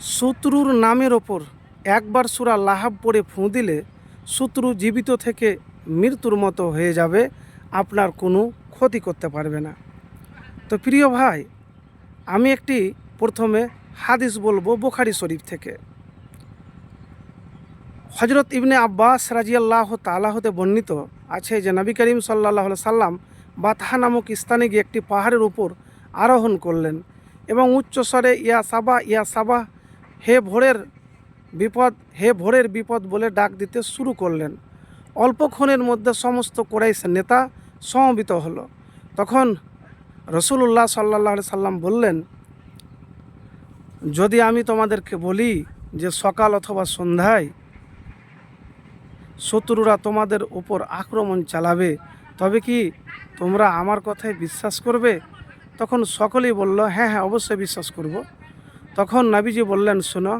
শত্রুর নামের ওপর একবার সূরা লাহাব পড়ে ফুঁ দিলে শত্রু জীবিত থেকে মৃত্যুর মতো হয়ে যাবে, আপনার কোনো ক্ষতি করতে পারবে না। তো প্রিয় ভাই, আমি একটি প্রথমে হাদিস বলবো বুখারী শরীফ থেকে। হজরত ইবনে আব্বাস রাজিয়াল্লাহু তাআলা হতে বর্ণিত আছে যে নবী করিম সাল্লাল্লাহু আলাইহি সাল্লাম বাতহা নামক স্থানে গিয়ে একটি পাহাড়ের উপর আরোহণ করলেন এবং উচ্চস্বরে ইয়া সাবা ইয়া সাবা, হে ভোরের বিপদ, হে ভোরের বিপদ বলে ডাক দিতে শুরু করলেন। অল্পক্ষণের মধ্যে সমস্ত কুরাইশ নেতা সমবেত হলো। তখন রাসূলুল্লাহ সাল্লাল্লাহু আলাইহি সাল্লাম বললেন, যদি আমি তোমাদেরকে বলি যে সকাল অথবা সন্ধ্যায় শত্রুরা তোমাদের উপর আক্রমণ চালাবে, তবে কি তোমরা আমার কথায় বিশ্বাস করবে? তখন সকলেই বলল, হ্যাঁ হ্যাঁ, অবশ্যই বিশ্বাস করব। তখন নবীজি বললেন, শোনো,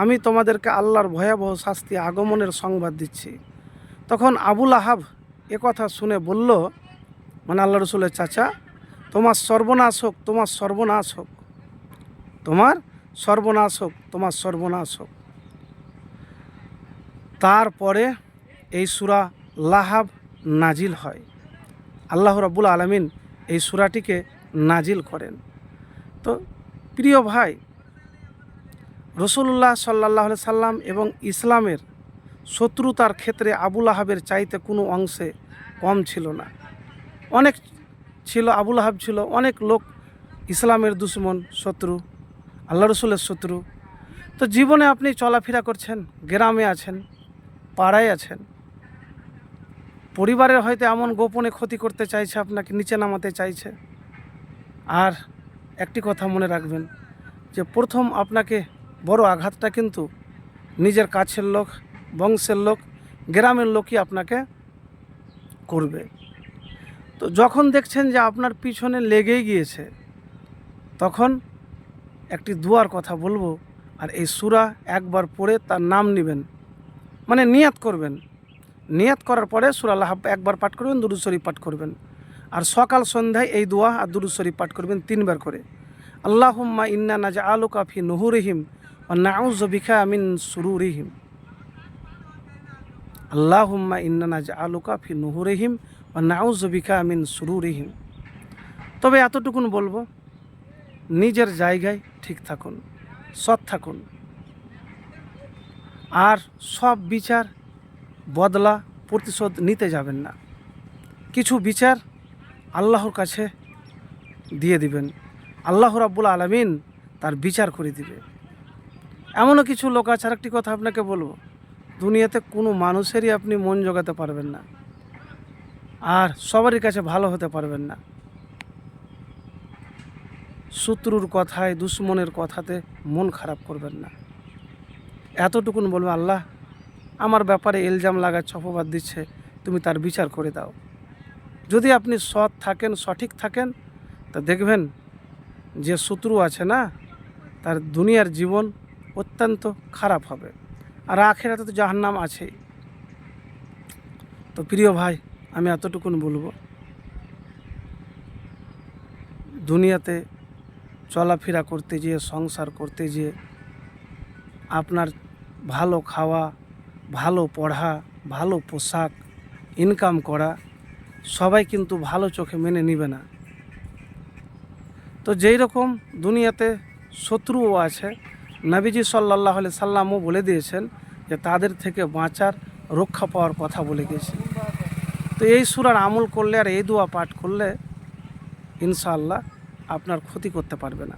আমি তোমাদেরকে আল্লাহর ভয়াবহ শাস্তি আগমনের সংবাদ দিচ্ছি। তখন আবুল আহাব কথা শুনে বলল, মানে আল্লাহ রসুলের চাচা, তোমার সর্বনাশ হোক, তোমার সর্বনাশ হোক, তোমার সর্বনাশ হোক, তোমার সর্বনাশ হোক। তারপরে এই সূরা লাহাব নাজিল হয়। আল্লাহ রাব্বুল আলামিন এই সূরাটিকে নাজিল করেন। তো প্রিয় ভাই, রাসূলুল্লাহ সাল্লাল্লাহু আলাইহি সাল্লাম এবং ইসলামের শত্রুতার ক্ষেত্রে আবুল আহাবের চাইতে কোনো অংশে কম ছিল না। অনেক ছিল, আবুল আহাব ছিল অনেক লোক ইসলামের দুশমন, শত্রু, আল্লাহ রসুলের শত্রু। তো জীবনে আপনি চলাফেরা করছেন, গ্রামে আছেন, পাড়ায় আছেন, পরিবারের হয়তো এমন গোপনে ক্ষতি করতে চাইছে, আপনাকে নিচে নামাতে চাইছে। আর একটি কথা মনে রাখবেন যে প্রথম আপনাকে বড় আঘাতটা কিন্তু নিজের কাছের লোক, বংশের লোক, গ্রামের লোকই আপনাকে করবে। তো যখন দেখছেন যে আপনার পিছনে লেগেই গিয়েছে, তখন একটি দুয়ার কথা বলবো, আর এই সূরা একবার পড়ে তার নাম নেবেন, মানে নিয়াত করবেন। নিয়াত করার পরে সূরা লাহাব একবার পাঠ করবেন, দুরূদ শরীফ পাঠ করবেন। আর সকাল সন্ধ্যায় এই দোয়া আর দুরূদ শরীফ পাঠ করবেন 3 বার করে। আল্লাহুম্মা ইন্না নাজআলুকা ফি নুহুরিহিম ওয়া নাউযু বিকা মিন শুরুরিহিম। আল্লাহুম্মা ইন্না নাজআলুকা ফি নুহুরিহিম ওয়া নাউযু বিকা মিন শুরুরিহিম। তবে এতটুকুন বলবো, নিজের জায়গায় ঠিক থাকুন, সৎ থাকুন, আর সব বিচার, বদলা, প্রতিশোধ নিতে যাবেন না। কিছু বিচার আল্লাহর কাছে দিয়ে দিবেন, আল্লাহ রাব্বুল আলামিন তার বিচার করে দিবে। এমনও কিছু লোক আছে, আরেকটি কথা আপনাকে বলবো, দুনিয়াতে কোনো মানুষেরই আপনি মন জোগাতে পারবেন না, আর সবারই কাছে ভালো হতে পারবেন না। শত্রুর কথায়, দুশ্মনের কথাতে মন খারাপ করবেন না। এতটুকুন বলবেন, আল্লাহ আমার ব্যাপারে ইলজাম লাগাচ্ছে, অপবাদ দিচ্ছে, তুমি তার বিচার করে দাও। যদি আপনি সৎ থাকেন, সঠিক থাকেন, তা দেখবেন যে শত্রু আছে না, তার দুনিয়ার জীবন অত্যন্ত খারাপ হবে, আর আখিরাতে তো জাহান্নাম আছেই। তো প্রিয় ভাই, আমি এতটুকুন বলবো, দুনিয়াতে চলাফেরা করতে গিয়ে, সংসার করতে গিয়ে আপনার ভালো খাওয়া, ভালো পড়া, ভালো পোশাক, ইনকাম করা সবাই কিন্তু ভালো চোখে মেনে নিবে না। তো যেই রকম দুনিয়াতে শত্রুও আছে, নবীজি সাল্লাল্লাহু আলাইহি সাল্লামও বলে দিয়েছেন যে তাদের থেকে বাঁচার, রক্ষা পাওয়ার কথা বলে গিয়েছেন। তো এই সূরার আমল করলে আর এই দোয়া পাঠ করলে ইনশাআল্লাহ আপনার ক্ষতি করতে পারবে না।